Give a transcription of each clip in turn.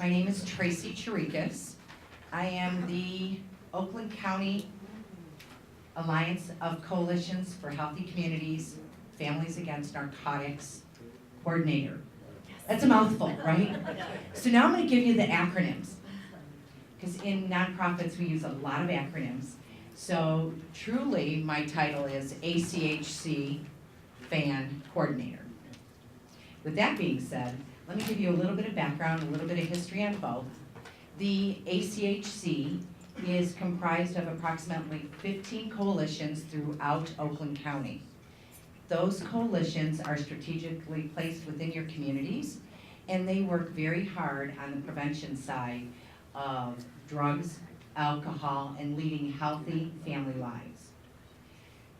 My name is Tracy Chirikas. I am the Oakland County Alliance of Coalitions for Healthy Communities, Families Against Narcotics coordinator. That's a mouthful, right? So now I'm going to give you the acronyms, because in nonprofits we use a lot of acronyms. So truly my title is ACHC FAN Coordinator. With that being said, let me give you a little bit of background, a little bit of history on both. The ACHC is comprised of approximately 15 coalitions throughout Oakland County. Those coalitions are strategically placed within your communities, and they work very hard on the prevention side of drugs, alcohol, and leading healthy family lives.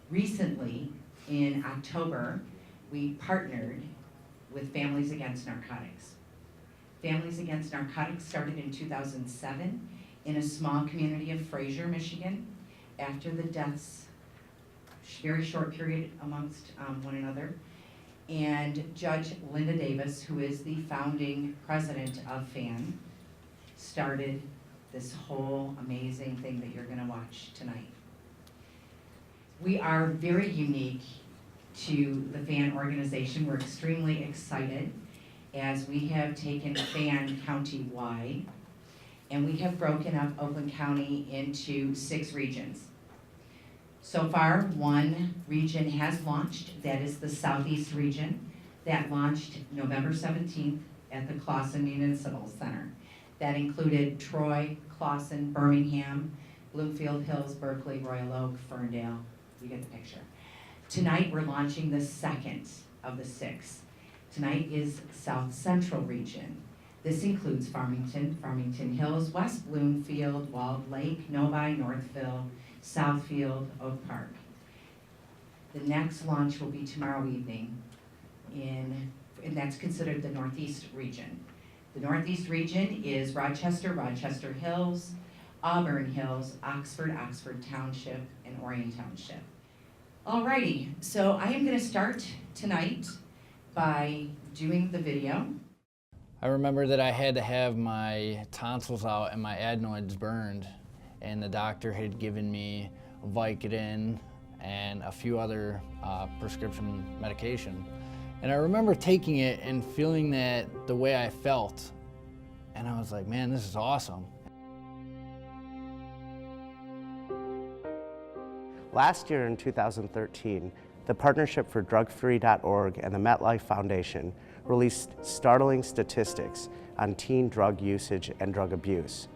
Recently, in October, we partnered with Families Against Narcotics. Families Against Narcotics started in 2007 in a small community of Fraser, Michigan, after the deaths, very short period amongst one another. And Judge Linda Davis, who is the founding president of FAN, started this whole amazing thing that you're gonna watch tonight. We are very unique to the FAN organization. We're extremely excited as we have taken FAN county-wide, and we have broken up Oakland County into 6 regions. So far, 1 region has launched, that is the Southeast region, that launched November 17th at the Clawson Municipal Center. That included Troy, Clawson, Birmingham, Bloomfield Hills, Berkeley, Royal Oak, Ferndale. You get the picture. Tonight, we're launching the 2nd of the 6. Tonight is South Central region. This includes Farmington, Farmington Hills, West Bloomfield, Walled Lake, Novi, Northville, Southfield, Oak Park. The next launch will be tomorrow evening and that's considered the Northeast region. The Northeast region is Rochester, Rochester Hills, Auburn Hills, Oxford, Oxford Township, and Orion Township. Alrighty, so I am gonna start tonight by doing the video. I remember that I had to have my tonsils out and my adenoids burned, and the doctor had given me Vicodin and a few other prescription medication. And I remember taking it and feeling that the way I felt, and I was like, man, this is awesome. Last year in 2013, the Partnership for Drugfree.org and the MetLife Foundation released startling statistics on teen drug usage and drug abuse.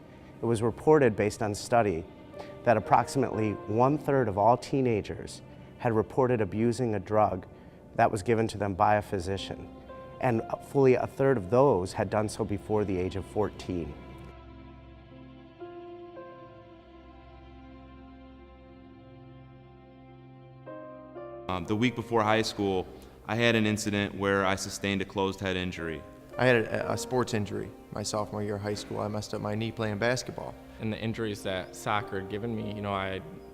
It was reported based on study that approximately 1/3 of all teenagers had reported abusing a drug that was given to them by a physician, and fully 1/3 of those had done so before the age of 14. The week before high school, I had an incident where I sustained a closed head injury. I had a sports injury my sophomore year of high school. I messed up my knee playing basketball. And the injuries that soccer had given me,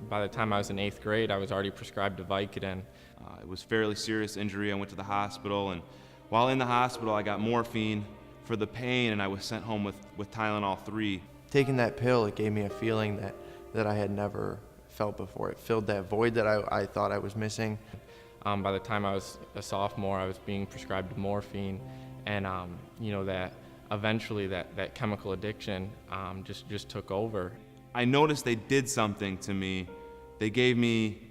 by the time I was in 8th grade, I was already prescribed a Vicodin. It was a fairly serious injury. I went to the hospital, and while in the hospital, I got morphine for the pain, and I was sent home with Tylenol 3. Taking that pill, it gave me a feeling that I had never felt before. It filled that void that I thought I was missing. By the time I was a sophomore, I was being prescribed morphine, and that eventually that chemical addiction just took over. I noticed they did something to me. They gave me,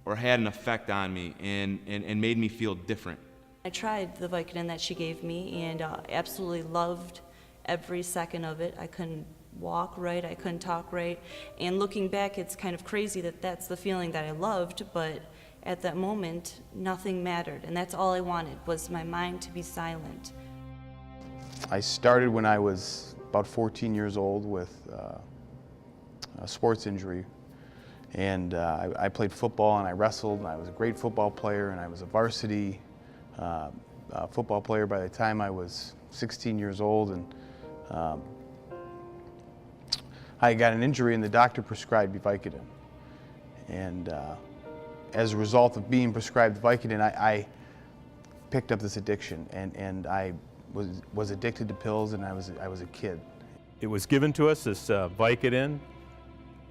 or had an effect on me, and made me feel different. I tried the Vicodin that she gave me and absolutely loved every second of it. I couldn't walk right, I couldn't talk right, and looking back, it's kind of crazy that that's the feeling that I loved, but at that moment, nothing mattered, and that's all I wanted, was my mind to be silent. I started when I was about 14 years old with a sports injury, and I played football and I wrestled, and I was a great football player, and I was a varsity football player by the time I was 16 years old, and I got an injury and the doctor prescribed me Vicodin. And as a result of being prescribed Vicodin, I picked up this addiction, and I was addicted to pills, and I was a kid. It was given to us, this Vicodin,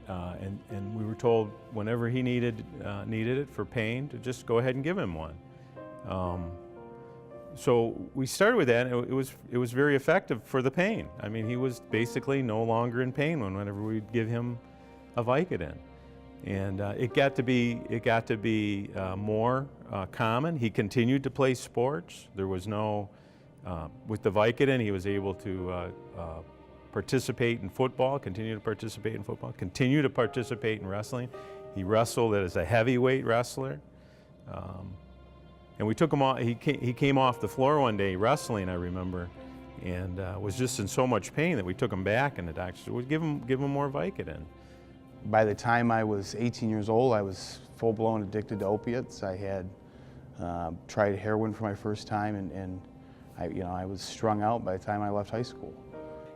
and we were told whenever he needed it for pain to just go ahead and give him one. So we started with that, and it was very effective for the pain. I mean, he was basically no longer in pain whenever we'd give him a Vicodin. And it got to be more common. He continued to play sports. There was no, with the Vicodin, he was able to participate in football, continue to participate in football, continue to participate in wrestling. He wrestled as a heavyweight wrestler. And we took him off, he came off the floor one day wrestling, I remember, and was just in so much pain that we took him back, and the doctor said, well, give him more Vicodin. By the time I was 18 years old, I was full-blown addicted to opiates. I had tried heroin for my first time, and I was strung out by the time I left high school.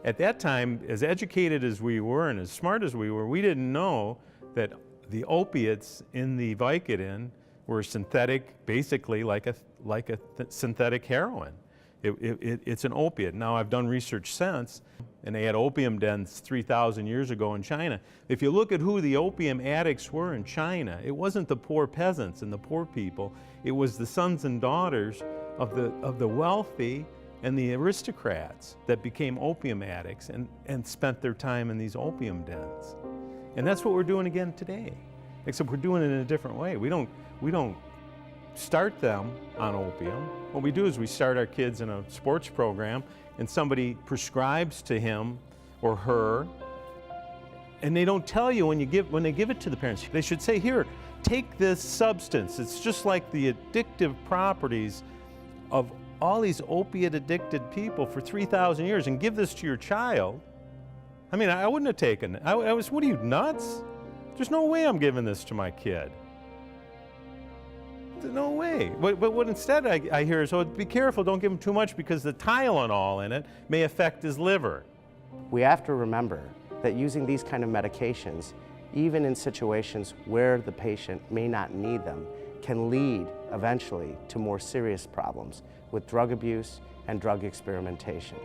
At that time, as educated as we were and as smart as we were, we didn't know that the opiates in the Vicodin were synthetic, basically like a synthetic heroin. It's an opiate. Now, I've done research since, and they had opium dens 3,000 years ago in China. If you look at who the opium addicts were in China, it wasn't the poor peasants and the poor people. It was the sons and daughters of the wealthy and the aristocrats that became opium addicts and spent their time in these opium dens. And that's what we're doing again today, except we're doing it in a different way. We don't start them on opium. What we do is we start our kids in a sports program, and somebody prescribes to him or her, and they don't tell you when they give it to the parents. They should say, here, take this substance. It's just like the addictive properties of all these opiate addicted people for 3,000 years, and give this to your child. I mean, I wouldn't have taken it. I was, what are you, nuts? There's no way I'm giving this to my kid. No way. But what instead I hear is, oh, be careful, don't give him too much because the Tylenol in it may affect his liver. We have to remember that using these kind of medications, even in situations where the patient may not need them, can lead eventually to more serious problems with drug abuse and drug experimentation.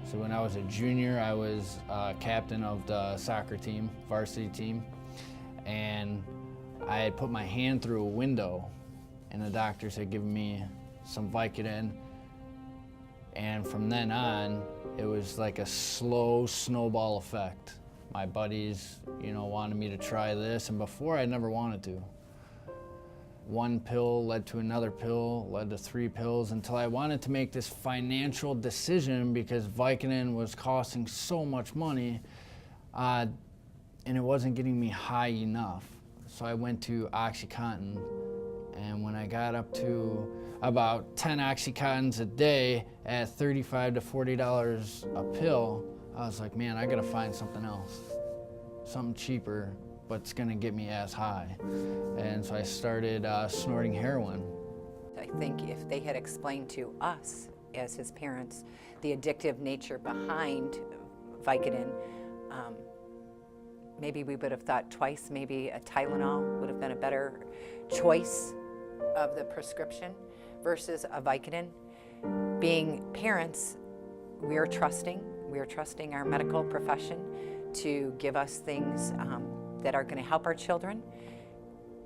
So when I was a junior, I was captain of the soccer team, varsity team, and I had put my hand through a window, and the doctors had given me some Vicodin, and from then on, it was like a slow snowball effect. My buddies, wanted me to try this, and before I never wanted to. One pill led to another pill, led to 3 pills, until I wanted to make this financial decision because Vicodin was costing so much money, and it wasn't getting me high enough. So I went to OxyContin, and when I got up to about 10 OxyContins a day at $35 to $40 a pill, I was like, man, I gotta find something else, something cheaper, but it's gonna get me as high. And so I started snorting heroin. I think if they had explained to us as his parents the addictive nature behind Vicodin, maybe we would have thought twice. Maybe a Tylenol would have been a better choice of the prescription versus a Vicodin. Being parents, we're trusting our medical profession to give us things that are going to help our children.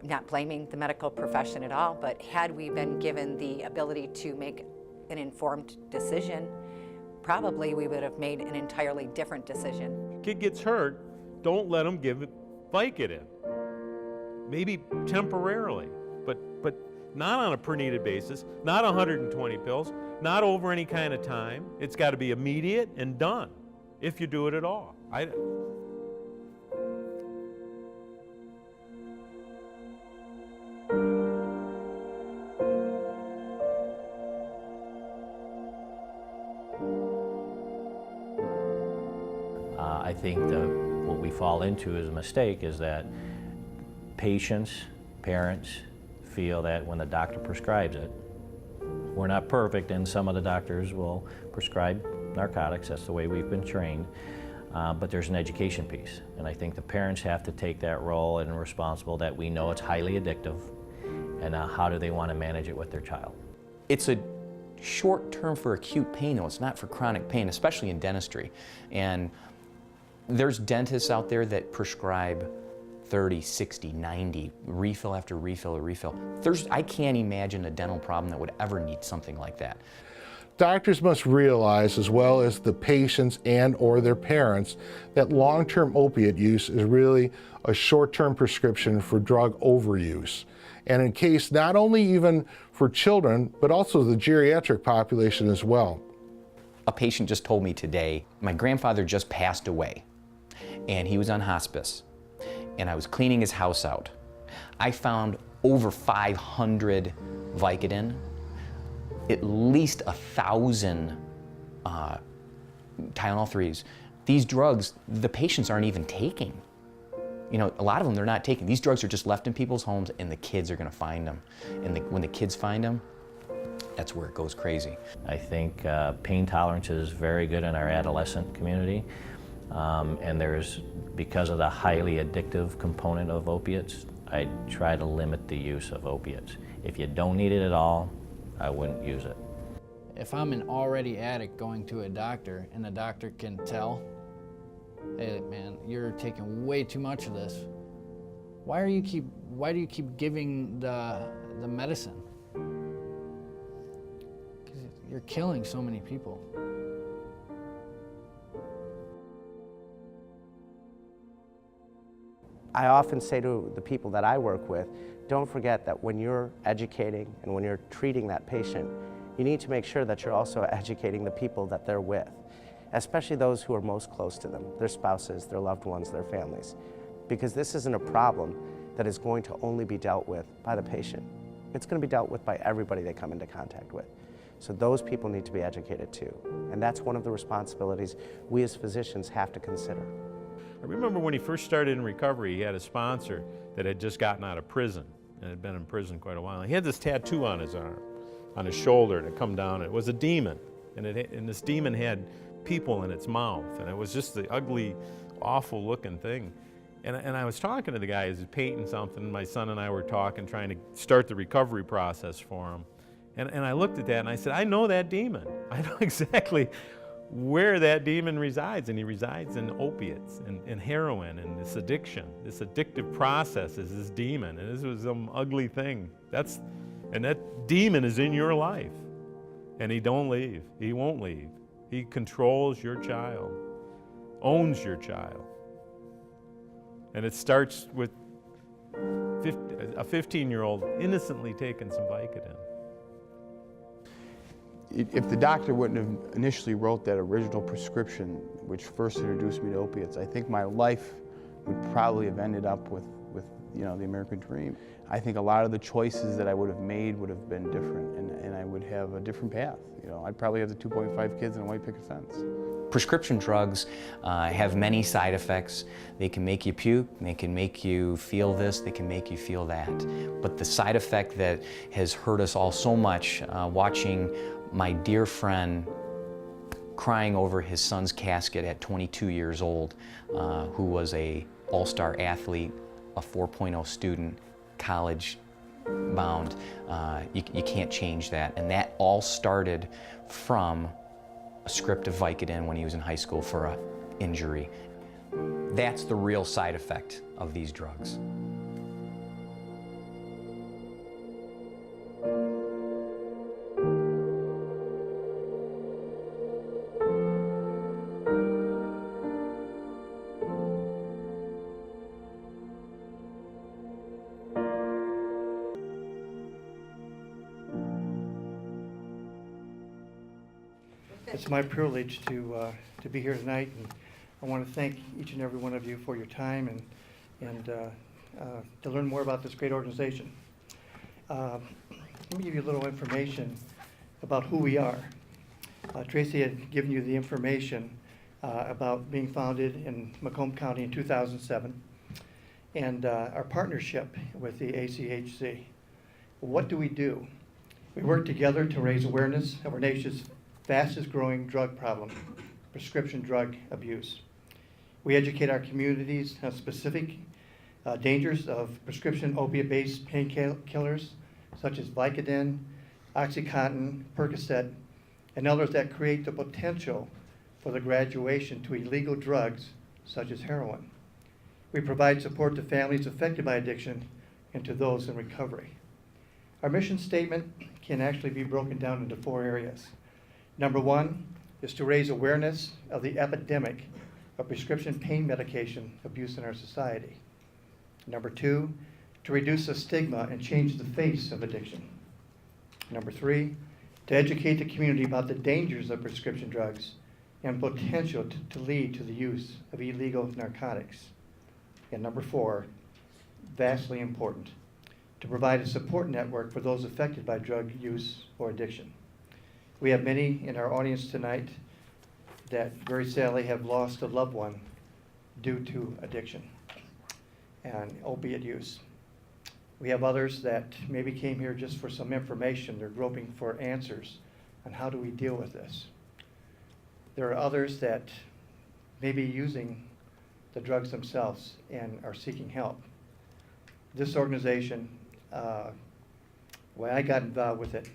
I'm not blaming the medical profession at all, but had we been given the ability to make an informed decision, probably we would have made an entirely different decision. Kid gets hurt, don't let him give it Vicodin. Maybe temporarily, but not on a per-needed basis, not 120 pills, not over any kind of time. It's got to be immediate and done, if you do it at all. I think what we fall into as a mistake is that patients, parents feel that when the doctor prescribes it, we're not perfect, and some of the doctors will prescribe narcotics. That's the way we've been trained. But there's an education piece, and I think the parents have to take that role and responsible that we know it's highly addictive, and how do they want to manage it with their child. It's a short term for acute pain, though. It's not for chronic pain, especially in dentistry. And there's dentists out there that prescribe 30, 60, 90, refill after refill or refill. I can't imagine a dental problem that would ever need something like that. Doctors must realize, as well as the patients and or their parents, that long-term opiate use is really a short-term prescription for drug overuse. And in case not only even for children, but also the geriatric population as well. A patient just told me today, my grandfather just passed away, and he was on hospice, and I was cleaning his house out. I found over 500 Vicodin, at least 1,000 Tylenol 3s. These drugs, the patients aren't even taking. You know, a lot of them they're not taking. These drugs are just left in people's homes, and the kids are going to find them. And when the kids find them, that's where it goes crazy. I think pain tolerance is very good in our adolescent community, and because of the highly addictive component of opiates, I try to limit the use of opiates. If you don't need it at all, I wouldn't use it. If I'm an already addict going to a doctor and the doctor can tell, hey man, you're taking way too much of this, why do you keep giving the medicine? 'Cause you're killing so many people. I often say to the people that I work with, don't forget that when you're educating and when you're treating that patient, you need to make sure that you're also educating the people that they're with, especially those who are most close to them, their spouses, their loved ones, their families. Because this isn't a problem that is going to only be dealt with by the patient. It's going to be dealt with by everybody they come into contact with. So those people need to be educated too. And that's one of the responsibilities we as physicians have to consider. I remember when he first started in recovery, he had a sponsor that had just gotten out of prison and had been in prison quite a while. He had this tattoo on his arm, on his shoulder to come down. It was a demon, and this demon had people in its mouth, and it was just the ugly, awful looking thing. And I was talking to the guy, he was painting something, my son and I were talking, trying to start the recovery process for him. And I looked at that and I said, I know that demon. I know exactly where that demon resides, and he resides in opiates and heroin and this addiction. This addictive process is this demon, and this was some ugly thing. And that demon is in your life, and he don't leave. He won't leave. He controls your child, owns your child. And it starts with a 15-year-old innocently taking some Vicodin. If the doctor wouldn't have initially wrote that original prescription, which first introduced me to opiates, I think my life would probably have ended up with the American dream. I think a lot of the choices that I would have made would have been different, and I would have a different path. I'd probably have the 2.5 kids and a white picket fence. Prescription drugs have many side effects. They can make you puke, they can make you feel this, they can make you feel that. But the side effect that has hurt us all so much, watching my dear friend crying over his son's casket at 22 years old, who was an all-star athlete, a 4.0 student, college bound, you can't change that. And that all started from a script of Vicodin when he was in high school for an injury. That's the real side effect of these drugs. It's my privilege to be here tonight, and I want to thank each and every one of you for your time and to learn more about this great organization. Let me give you a little information about who we are. Tracy had given you the information about being founded in Macomb County in 2007 and our partnership with the ACHC. What do? We work together to raise awareness of our nation's fastest growing drug problem, prescription drug abuse. We educate our communities on specific dangers of prescription opiate-based painkillers such as Vicodin, OxyContin, Percocet, and others that create the potential for the graduation to illegal drugs such as heroin. We provide support to families affected by addiction and to those in recovery. Our mission statement can actually be broken down into 4 areas. Number 1 is to raise awareness of the epidemic of prescription pain medication abuse in our society. Number 2, to reduce the stigma and change the face of addiction. Number 3, to educate the community about the dangers of prescription drugs and potential to lead to the use of illegal narcotics. And number 4, vastly important, to provide a support network for those affected by drug use or addiction. We have many in our audience tonight that very sadly have lost a loved one due to addiction and opiate use. We have others that maybe came here just for some information. They're groping for answers on how do we deal with this. There are others that may be using the drugs themselves and are seeking help. This organization, when I got involved with it,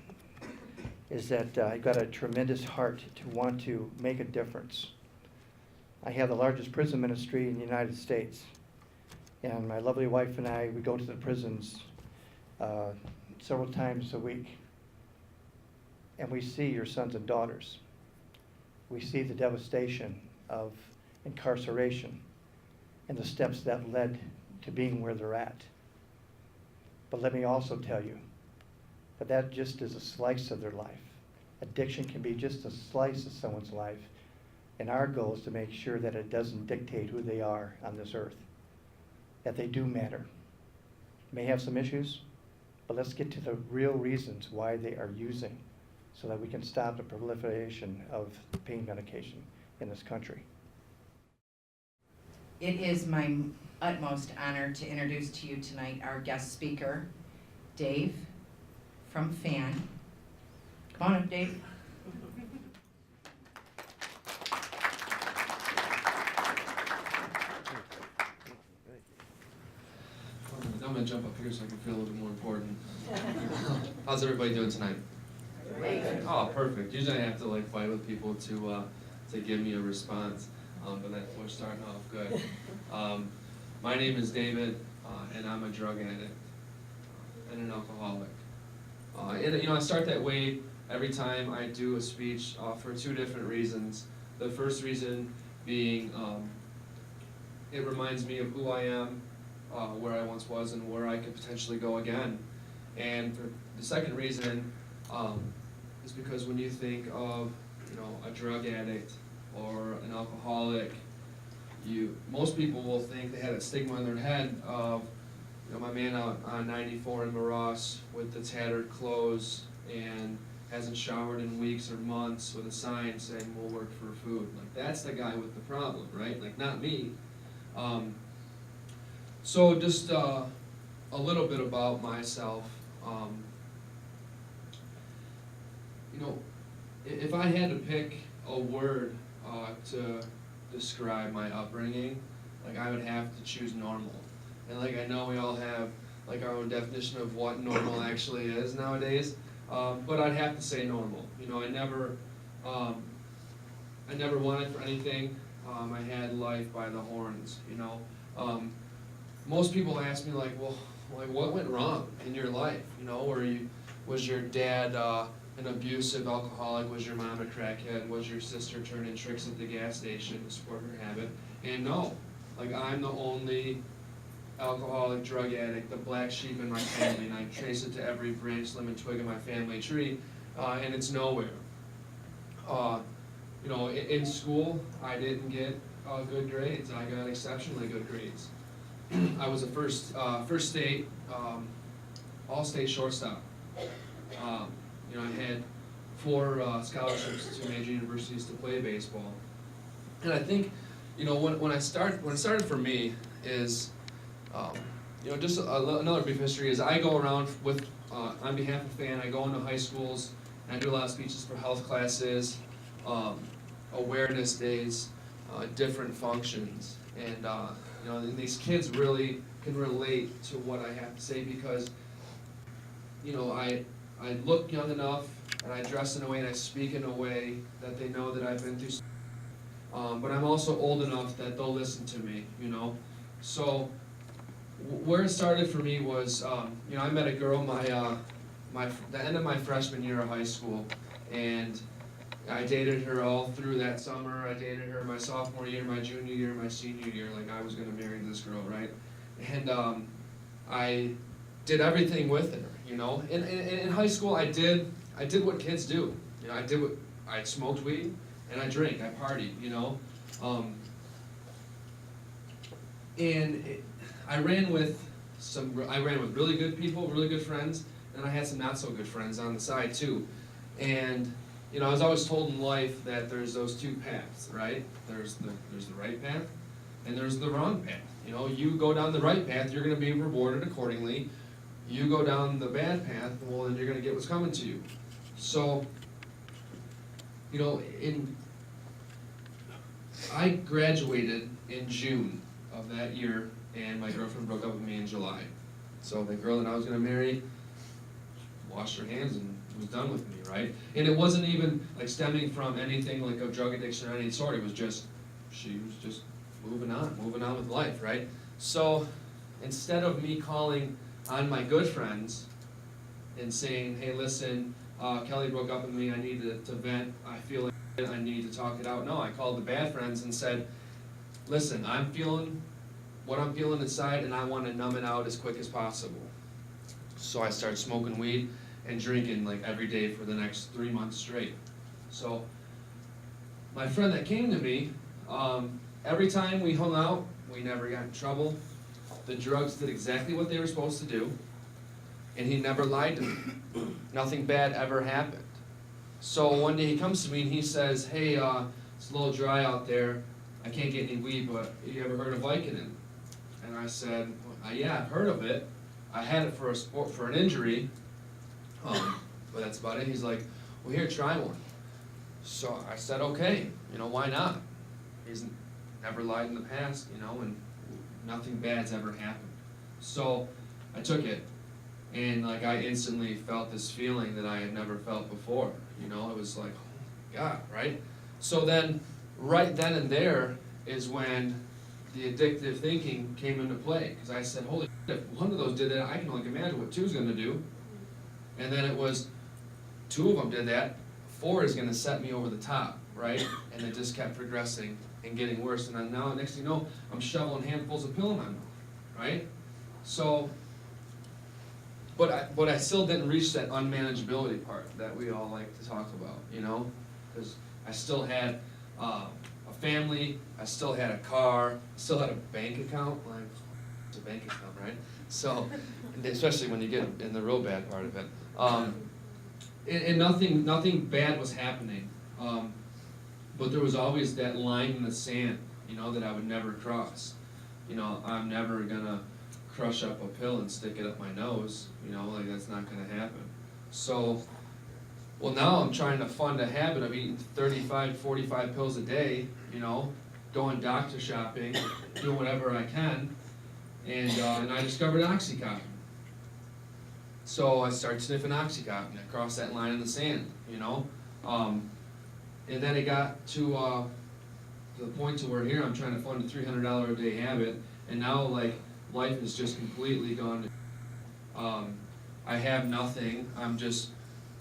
is that I got a tremendous heart to want to make a difference. I have the largest prison ministry in the United States, and my lovely wife and I, we go to the prisons several times a week, and we see your sons and daughters. We see the devastation of incarceration and the steps that led to being where they're at. But let me also tell you that that just is a slice of their life. Addiction can be just a slice of someone's life, and our goal is to make sure that it doesn't dictate who they are on this earth, that they do matter. May have some issues, but let's get to the real reasons why they are using so that we can stop the proliferation of pain medication in this country. It is my utmost honor to introduce to you tonight our guest speaker, Dave from FAN. Come on up, Dave. I'm going to jump up here so I can feel a little bit more important. How's everybody doing tonight? Great. Oh, perfect. Usually I have to fight with people to give me a response, but we're starting off good. My name is David, and I'm a drug addict and an alcoholic. I start that way every time I do a speech for 2 different reasons. The first reason being it reminds me of who I am, where I once was, and where I could potentially go again. And the second reason is because when you think of a drug addict or an alcoholic, most people will think they had a stigma in their head of my man out on 94 in Maross with the tattered clothes and hasn't showered in weeks or months with a sign saying we'll work for food. That's the guy with the problem, right? Not me. So just a little bit about myself. If I had to pick a word to describe my upbringing, I would have to choose normal. And I know we all have our own definition of what normal actually is nowadays, but I'd have to say normal. I never wanted for anything. I had life by the horns. Most people ask me well, what went wrong in your life? Was your dad an abusive alcoholic? Was your mom a crackhead? Was your sister turning tricks at the gas station to support her habit? And no, I'm the only alcoholic, drug addict, the black sheep in my family, and I trace it to every branch, limb, and twig of my family tree, and it's nowhere. In school, I didn't get good grades. I got exceptionally good grades. I was a first state, all-state shortstop. I had 4 scholarships to major universities to play baseball. And I think, when I started for me is, just another brief history is I go around with, on behalf of FAN, I go into high schools and I do a lot of speeches for health classes, awareness days, different functions. And these kids really can relate to what I have to say because you know, I look young enough, and I dress in a way and I speak in a way that they know that I've been through. But I'm also old enough that they'll listen to me, you know. So where it started for me was, you know, I met a girl the end of my freshman year of high school, and I dated her all through that summer. I dated her my sophomore year, my junior year, my senior year, like I was gonna marry this girl, right? And I did everything with her, you know. In high school, I did what kids do. You know, I smoked weed and I drank, I partied, you know. I ran with really good people, really good friends, and I had some not so good friends on the side too. And you know, I was always told in life that there's those two paths, right? There's the right path and there's the wrong path. You know, you go down the right path, you're gonna be rewarded accordingly. You go down the bad path, well, then you're gonna get what's coming to you. So, you know, I graduated in June of that year, and my girlfriend broke up with me in July. So the girl that I was gonna marry washed her hands and was done with me, right? And it wasn't even like stemming from anything like a drug addiction or any sort. It was just, she was just moving on with life, right? So instead of me calling on my good friends and saying, hey, listen, Kelly broke up with me, I need to vent, I feel it, I need to talk it out. No, I called the bad friends and said, listen, I'm feeling what I'm feeling inside, and I want to numb it out as quick as possible. So I started smoking weed and drinking like every day for the next 3 months straight. So my friend that came to me, every time we hung out, we never got in trouble. The drugs did exactly what they were supposed to do, and he never lied to me. Nothing bad ever happened. So one day he comes to me and he says, hey, it's a little dry out there. I can't get any weed, but you ever heard of Vicodin? And I said, well, yeah, I've heard of it. I had it for an injury, but that's about it. He's like, well, here, try one. So I said, okay, you know, why not? He's never lied in the past, you know, and nothing bad's ever happened. So I took it, and like I instantly felt this feeling that I had never felt before. You know, it was like, oh my God, right? So then, right then and there is when the addictive thinking came into play, because I said, holy shit, if one of those did that, I can only imagine what two's gonna do. And then it was, 2 of them did that, 4 is gonna set me over the top, right? And it just kept progressing and getting worse. And now, next thing you know, I'm shoveling handfuls of pill in my mouth, right? So, but I still didn't reach that unmanageability part that we all like to talk about, you know? Because I still had a family, I still had a car, still had a bank account, like, it's a bank account, right? So, especially when you get in the real bad part of it. And nothing bad was happening, but there was always that line in the sand, you know, that I would never cross. You know, I'm never gonna crush up a pill and stick it up my nose, you know, like that's not gonna happen. So, well, now I'm trying to fund a habit of eating 35, 45 pills a day, you know, going doctor shopping, doing whatever I can, and I discovered Oxycontin. So I started sniffing Oxycontin. I crossed that line in the sand, you know, and then it got to the point to where here I'm trying to fund a $300 a day habit, and now like life is just completely gone. I have nothing.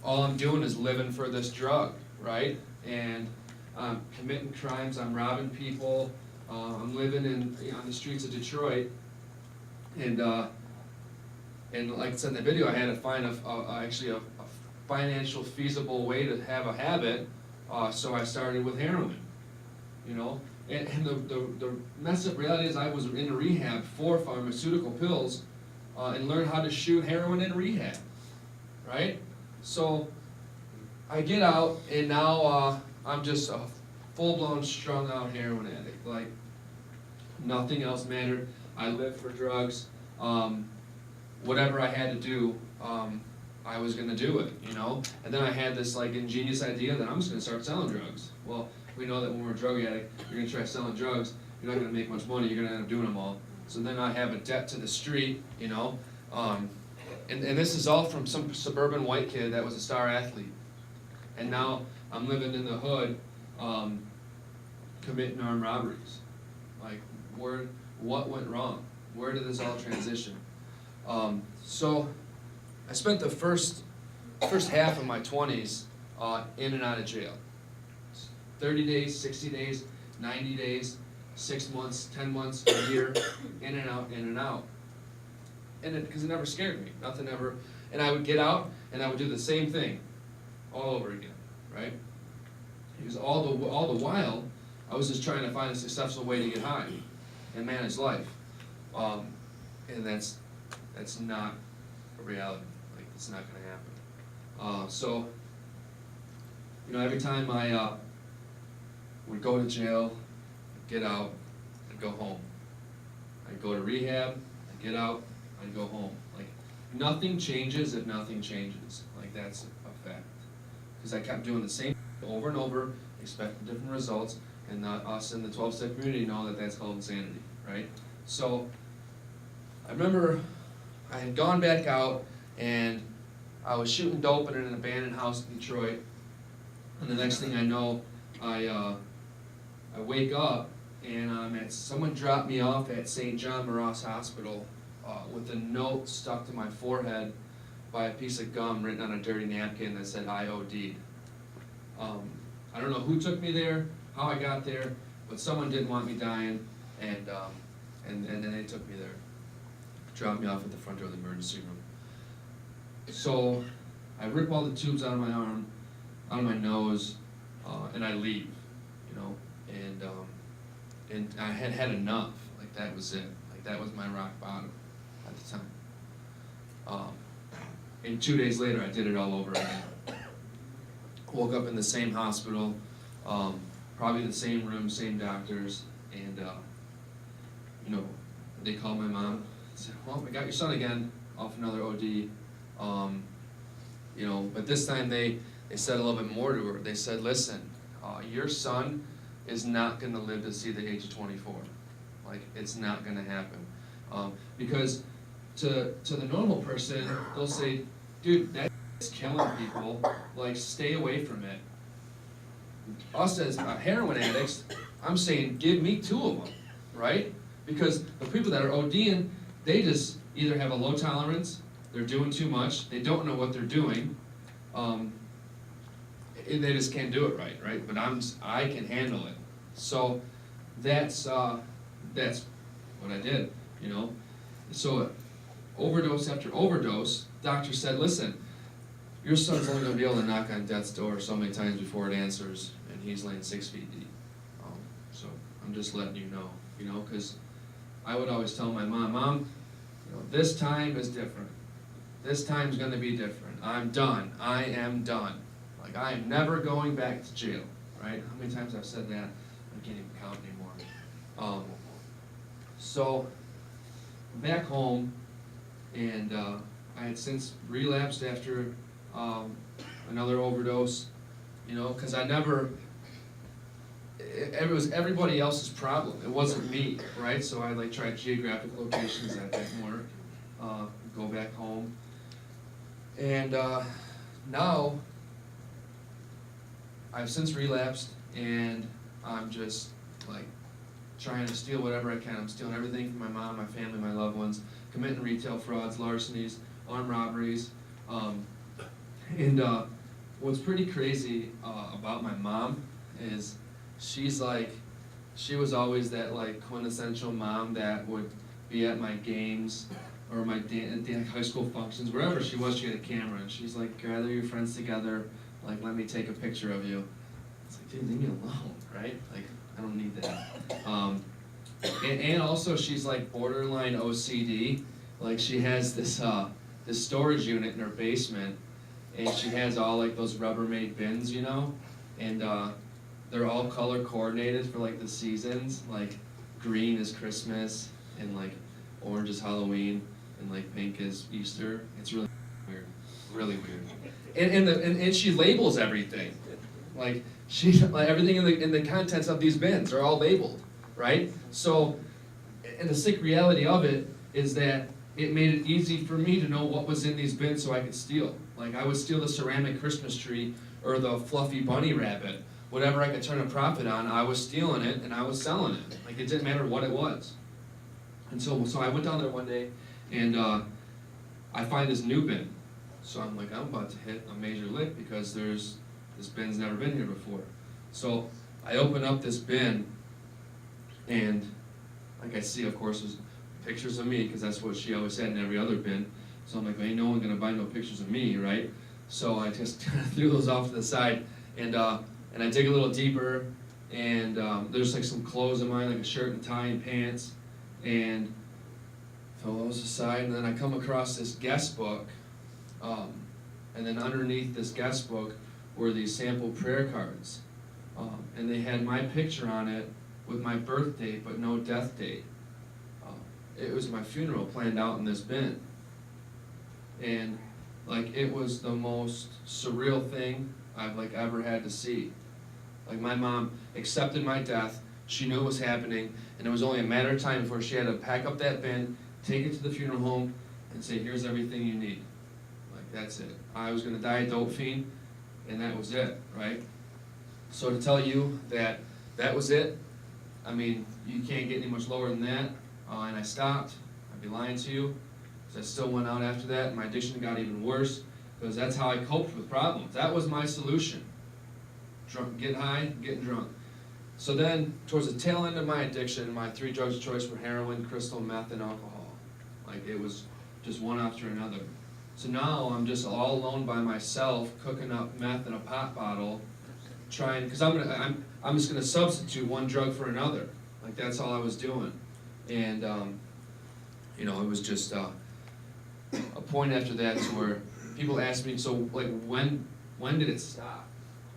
All I'm doing is living for this drug, right? And I'm committing crimes. I'm robbing people. I'm living on the streets of Detroit, and like I said in the video, I had to find actually a financial feasible way to have a habit. So I started with heroin, you know. And the messed up reality is I was in rehab for pharmaceutical pills, and learned how to shoot heroin in rehab, right? So I get out, and now I'm just a full-blown strung-out heroin addict. Like nothing else mattered. I lived for drugs. Whatever I had to do, I was gonna do it, you know? And then I had this like ingenious idea that I'm just gonna start selling drugs. Well, we know that when we're a drug addict, you're gonna try selling drugs, you're not gonna make much money, you're gonna end up doing them all. So then I have a debt to the street, you know? And this is all from some suburban white kid that was a star athlete. And now I'm living in the hood, committing armed robberies. Like, what went wrong? Where did this all transition? So I spent the first half of my 20s in and out of jail. 30 days, 60 days, 90 days, 6 months, 10 months, a year, in and out, in and out. And because it never scared me, nothing ever. And I would get out and I would do the same thing all over again, right? Because all the while, I was just trying to find a successful way to get high and manage life. And that's not a reality. Like, it's not going to happen. So, you know, every time I would go to jail, I'd get out, I'd go home. I'd go to rehab, I'd get out, I'd go home. Like, nothing changes if nothing changes. Like, that's a fact. Because I kept doing the same over and over, expecting different results, and us in the 12-step community know that that's called insanity, right? So, I remember I had gone back out, and I was shooting dope in an abandoned house in Detroit, and the next thing I know, I wake up, and someone dropped me off at St. John Moros Hospital with a note stuck to my forehead by a piece of gum written on a dirty napkin that said I OD'd. I don't know who took me there, how I got there, but someone didn't want me dying, and then they took me there, dropped me off at the front door of the emergency room. So I rip all the tubes out of my arm, out of my nose, and I leave, you know, and I had had enough. Like, that was it. Like, that was my rock bottom at the time. And 2 days later, I did it all over again. Woke up in the same hospital, probably the same room, same doctors, and you know, they called my mom and said, well, we got your son again, off another OD. You know, but this time they said a little bit more to her. They said, listen, your son is not going to live to see the age of 24. Like, it's not going to happen. Because to the normal person, they'll say, dude, that's killing people. Like, stay away from it. Us as heroin addicts, I'm saying, give me 2 of them, right? Because the people that are ODing, they just either have a low tolerance, they're doing too much, they don't know what they're doing, and they just can't do it right? But I can handle it. So that's what I did, you know. So overdose after overdose, doctor said, listen, your son's only going to be able to knock on death's door so many times before it answers, and he's laying 6 feet deep. So I'm just letting you know, because I would always tell my mom, you know, this time is different. This time's going to be different. I'm done. I am done. Like, I am never going back to jail, right? How many times I've said that? I can't even count anymore. So back home, and I had since relapsed after another overdose, you know, because it was everybody else's problem. It wasn't me, right? So I tried geographic locations that didn't work. Go back home, and now I've since relapsed, and I'm just like trying to steal whatever I can. I'm stealing everything from my mom, my family, my loved ones, committing retail frauds, larcenies, armed robberies. And what's pretty crazy about my mom is she was always that quintessential mom that would be at my games or my high school functions, wherever she was, she had a camera, and she's like, gather your friends together, like, let me take a picture of you. It's like, dude, leave me alone, right? Like, I don't need that. And also, she's like borderline OCD. Like, she has this storage unit in her basement, and she has all those Rubbermaid bins, you know, and they're all color coordinated for the seasons. Like, green is Christmas, and orange is Halloween, and pink is Easter. It's really weird, really weird. And she labels everything. Everything in the contents of these bins are all labeled, right? So, and the sick reality of it is that it made it easy for me to know what was in these bins so I could steal. Like I would steal the ceramic Christmas tree or the fluffy bunny rabbit. Whatever I could turn a profit on, I was stealing it and I was selling it. Like it didn't matter what it was. And so I went down there one day and I find this new bin. So I'm like, I'm about to hit a major lick because this bin's never been here before. So I open up this bin and like I see, of course, there's pictures of me because that's what she always had in every other bin. So I'm like, well, ain't no one gonna buy no pictures of me, right? So I just kind of threw those off to the side and I dig a little deeper and there's like some clothes of mine, like a shirt and tie and pants, and throw those aside. And then I come across this guest book, and then underneath this guest book were these sample prayer cards, and they had my picture on it with my birth date but no death date. It was my funeral planned out in this bin, and like it was the most surreal thing I've like ever had to see. Like my mom accepted my death, she knew it was happening, and it was only a matter of time before she had to pack up that bin, take it to the funeral home, and say, here's everything you need. Like that's it. I was gonna die a dope fiend, and that was it, right? So to tell you that that was it, I mean, you can't get any much lower than that, and I stopped. I'd be lying to you, because I still went out after that, and my addiction got even worse, because that's how I coped with problems. That was my solution. Drunk, get high, getting drunk. So then, towards the tail end of my addiction, my 3 drugs of choice were heroin, crystal, meth, and alcohol. Like it was just one after another. So now I'm just all alone by myself, cooking up meth in a pop bottle, trying, because I'm just gonna substitute one drug for another. Like that's all I was doing. And you know, it was just a point after that to where people ask me, so like when did it stop?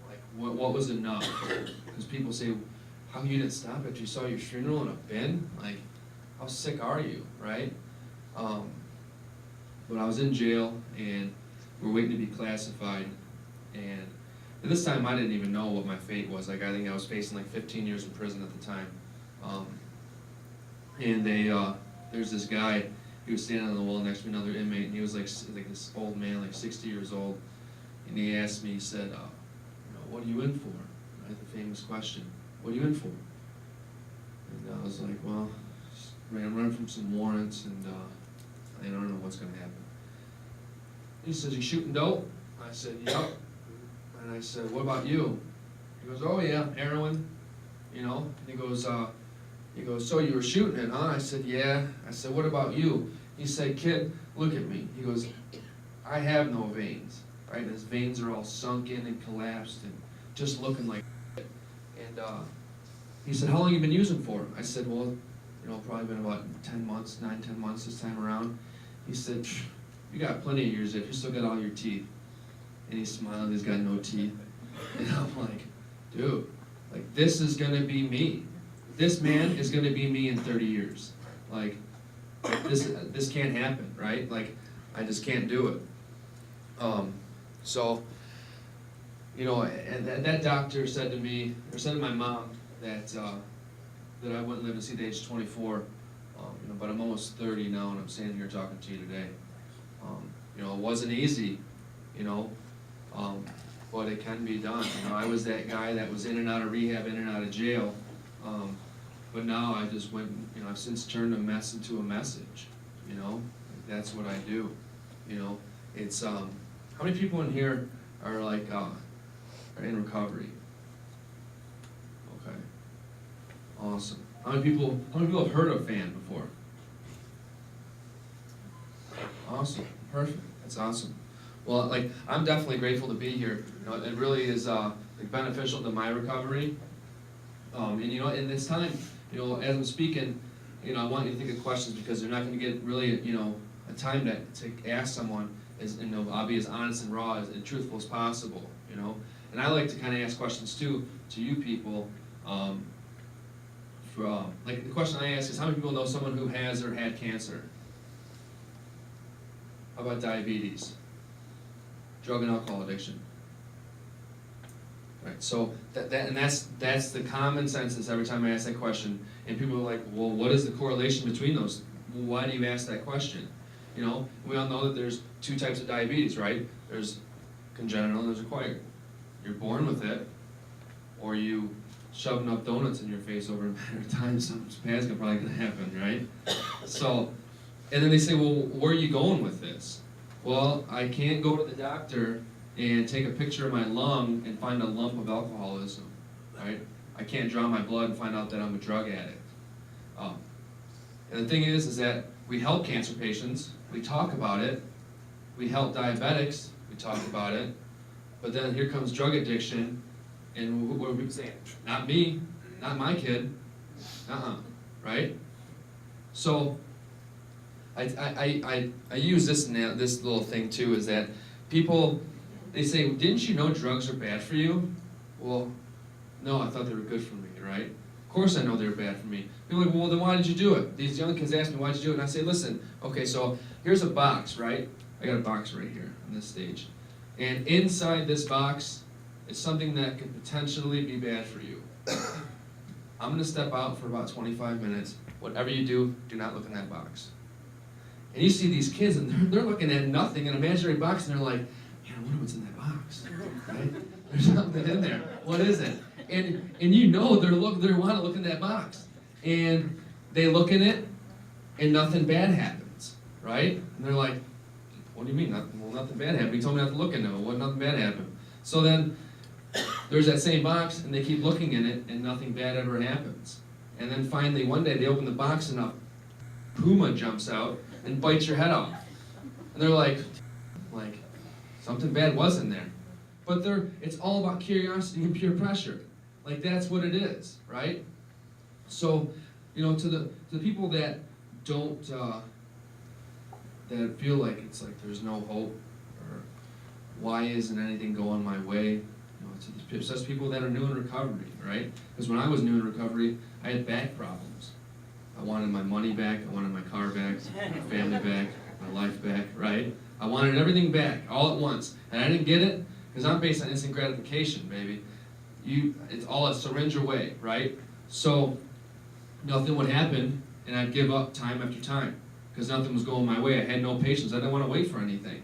Like what was enough? Because people say, how come you didn't stop after you saw your funeral in a bin? Like, how sick are you, right? But I was in jail and we're waiting to be classified, and at this time I didn't even know what my fate was. Like I think I was facing like 15 years in prison at the time. And there's this guy, he was standing on the wall next to another inmate, and he was like this old man, like 60 years old, and he asked me, he said, what are you in for? Right, the famous question, what are you in for? And I was like, well, I'm running from some warrants, and I don't know what's gonna happen. He says, you shooting dope? I said, yep. And I said, what about you? He goes, oh yeah, heroin, you know? And he goes, so you were shooting it, huh? I said, yeah. I said, what about you? He said, kid, look at me. He goes, I have no veins, right? And his veins are all sunk in and collapsed and just looking like shit. And he said, how long you been using for? I said, well, you know, probably been about 10 months, 9-10 months this time around. He said, you got plenty of years if you still got all your teeth. And he smiled, he's got no teeth. And I'm like, dude, like this is gonna be me. This man is gonna be me in 30 years. Like, this can't happen, right? Like, I just can't do it. So, you know, and that doctor said to me, or said to my mom, that I wouldn't live to see the age of 24. You know, but I'm almost 30 now, and I'm standing here talking to you today. You know, it wasn't easy, you know, but it can be done. You know, I was that guy that was in and out of rehab, in and out of jail. But now I just went, you know, I've since turned a mess into a message, you know, that's what I do, you know. It's, how many people in here are like, are in recovery? Okay, awesome. How many people have heard of FAN before? Awesome, perfect, that's awesome. Well, like, I'm definitely grateful to be here. You know, it really is like beneficial to my recovery. And you know, in this time, you know, as I'm speaking, you know, I want you to think of questions because they're not going to get really, you know, a time to ask someone as, you know, I'll be as honest and raw and truthful as possible, you know. And I like to kind of ask questions too to you people. Like the question I ask is, how many people know someone who has or had cancer? How about diabetes? Drug and alcohol addiction. Right, so that's the common census every time I ask that question, and people are like, well, what is the correlation between those? Well, why do you ask that question? You know, we all know that there's two types of diabetes, right? There's congenital and there's acquired. You're born with it, or you shove enough donuts in your face over a matter of time, something bad's probably gonna happen, right? So, and then they say, well, where are you going with this? Well, I can't go to the doctor and take a picture of my lung and find a lump of alcoholism, right? I can't draw my blood and find out that I'm a drug addict. And the thing is that we help cancer patients, we talk about it, we help diabetics, we talk about it, but then here comes drug addiction, and what are we saying? Not me, not my kid, right? So, I use this little thing too, is that people, they say, didn't you know drugs are bad for you? Well, no, I thought they were good for me, right? Of course I know they were bad for me. People are like, well, then why did you do it? These young kids ask me, why did you do it? And I say, listen, okay, so here's a box, right? I got a box right here on this stage. And inside this box is something that could potentially be bad for you. I'm gonna step out for about 25 minutes. Whatever you do not look in that box. And you see these kids, and they're looking at nothing, an imaginary box, and they're like, man, I wonder what's in that box, right? There's something in there. What is it? And you know they want to look in that box. And they look in it, and nothing bad happens, right? And they're like, what do you mean? Nothing bad happened. You told me not to look in it. Well, nothing bad happened. So then there's that same box, and they keep looking in it, and nothing bad ever happens. And then finally, one day, they open the box, and a puma jumps out and bites your head off. And they're like, something bad was in there. But it's all about curiosity and peer pressure. Like, that's what it is, right? So, you know, to the people that don't, that feel like it's like there's no hope, or why isn't anything going my way, you know, to such people that are new in recovery, right? Because when I was new in recovery, I had back problems. I wanted my money back, I wanted my car back, my family back, my life back, right? I wanted everything back, all at once. And I didn't get it, because I'm based on instant gratification, baby. It's all a surrender way, right? So nothing would happen, and I'd give up time after time, because nothing was going my way. I had no patience. I didn't want to wait for anything.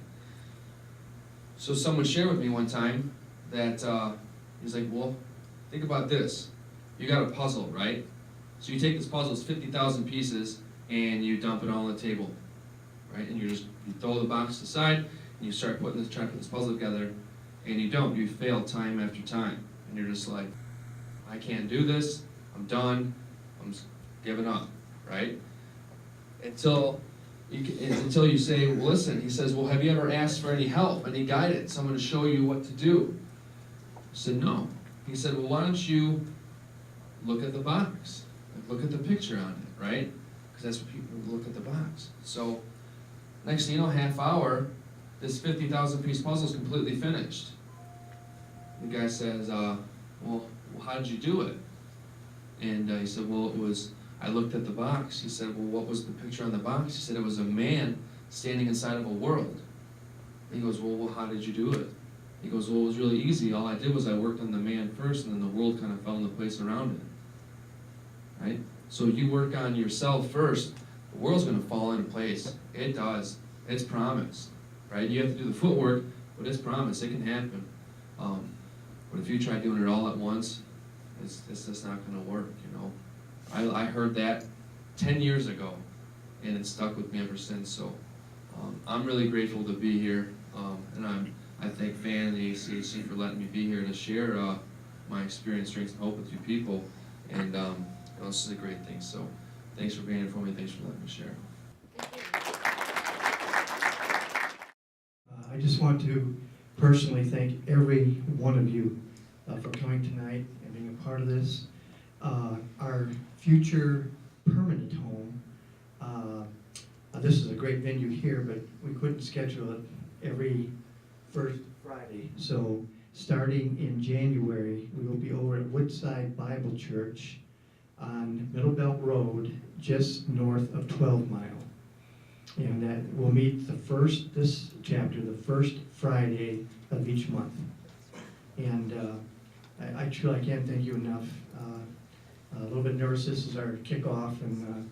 So someone shared with me one time that he's like, well, think about this. You got a puzzle, right? So you take this puzzle, it's 50,000 pieces, and you dump it all on the table, right? And you throw the box aside, and you start trying to put this puzzle together, and you don't. You fail time after time. And you're just like, I can't do this, I'm done, I'm just giving up, right? Until you say, well, listen, he says, well, have you ever asked for any help, any guidance, someone to show you what to do? I said, no. He said, well, why don't you look at the box? Look at the picture on it, right? Because that's what people look at the box. So, next thing you know, half hour, this 50,000 piece puzzle is completely finished. The guy says, well, how did you do it? And he said, well, I looked at the box. He said, well, what was the picture on the box? He said, it was a man standing inside of a world. And he goes, well, how did you do it? He goes, well, it was really easy. All I did was I worked on the man first, and then the world kind of fell into place around it. Right? So you work on yourself first, the world's going to fall into place. It does. It's promised. Right? You have to do the footwork, but it's promised. It can happen. But if you try doing it all at once, it's just not going to work, you know. I heard that 10 years ago, and it's stuck with me ever since. So I'm really grateful to be here, and I thank FAN and the ACHC for letting me be here to share my experience, strength, and hope with you people. And you know, this is a great thing. So thanks for being here for me. Thanks for letting me share. I just want to personally thank every one of you for coming tonight and being a part of this. Our future permanent home, this is a great venue here, but we couldn't schedule it every first Friday. So starting in January, we will be over at Woodside Bible Church on Middle Belt Road, just north of 12 Mile. And that we'll meet this chapter, the first Friday of each month. And I truly can't thank you enough. A little bit nervous, this is our kickoff, and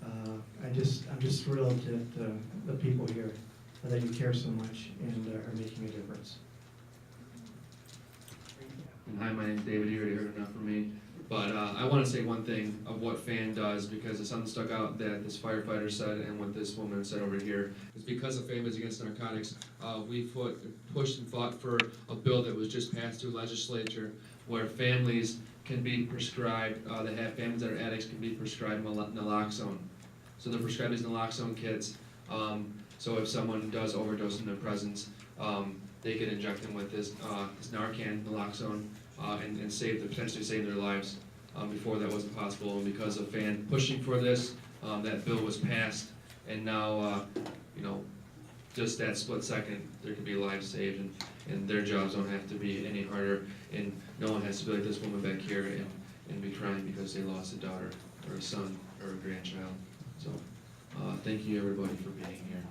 I'm just thrilled that the people here, that you care so much and are making a difference. And hi, my name's David. You already heard enough from me. But I want to say one thing of what FAN does, because it's something stuck out that this firefighter said and what this woman said over here. It's because of Families Against Narcotics, we pushed and fought for a bill that was just passed through legislature where families can be prescribed, that have families that are addicts can be prescribed naloxone. So they're prescribed these naloxone kits. So if someone does overdose in their presence, they can inject them with this Narcan naloxone and potentially save their lives. Before that wasn't possible, and because of FAN pushing for this, that bill was passed, and now just that split second, there could be lives saved, and their jobs don't have to be any harder, and no one has to be like this woman back here and be crying because they lost a daughter or a son or a grandchild. So thank you everybody for being here.